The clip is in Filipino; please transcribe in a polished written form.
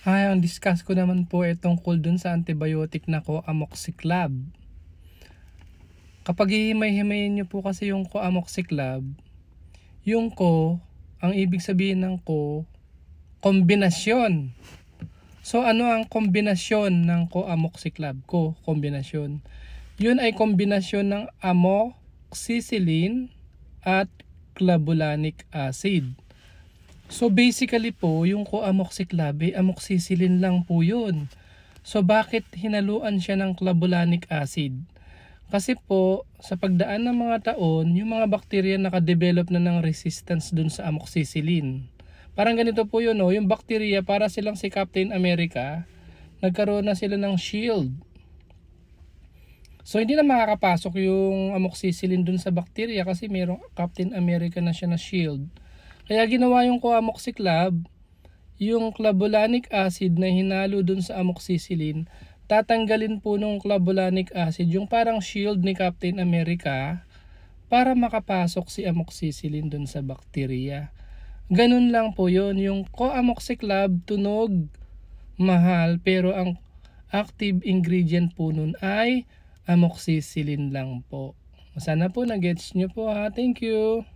Ang discuss ko naman po ay tungkol dun sa antibiotic na Coamoxiclab. Kapag hihimay-himayin nyo po kasi yung Coamoxiclab, yung ang ibig sabihin ng kombinasyon. So ano ang kombinasyon ng Coamoxiclab? Kombinasyon. Yun ay kombinasyon ng amoxicillin at clavulanic acid. So basically po, yung Coamoxiclab ay amoxicillin lang po yun. So bakit hinaluan siya ng clavulanic acid? Kasi po, sa pagdaan ng mga taon, yung mga bakterya nakadevelop na ng resistance dun sa amoxicillin. Parang ganito po yun, yung bakterya para silang si Captain America, nagkaroon na sila ng shield. So hindi na makakapasok yung amoxicillin dun sa bakterya kasi mayroong Captain America na siya na shield. Kaya ginawa yung Coamoxiclab, yung clavulanic acid na hinalo dun sa amoxicillin, tatanggalin po nung clavulanic acid yung parang shield ni Captain America para makapasok si amoxicillin dun sa bakterya. Ganun lang po yun. Yung Coamoxiclab, tunog, mahal, pero ang active ingredient po nun ay amoxicillin lang po. Sana po na-gets nyo po ha. Thank you.